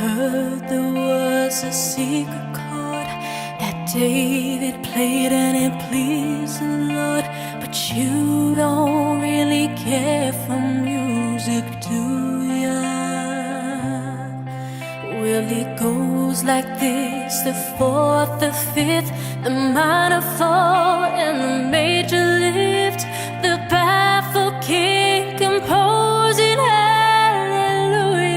heard there was a secret chord that David played and it pleased the Lord. But you don't really care for music, do ya? Well, it goes like this: the fourth, the fifth, the minor fall, and the major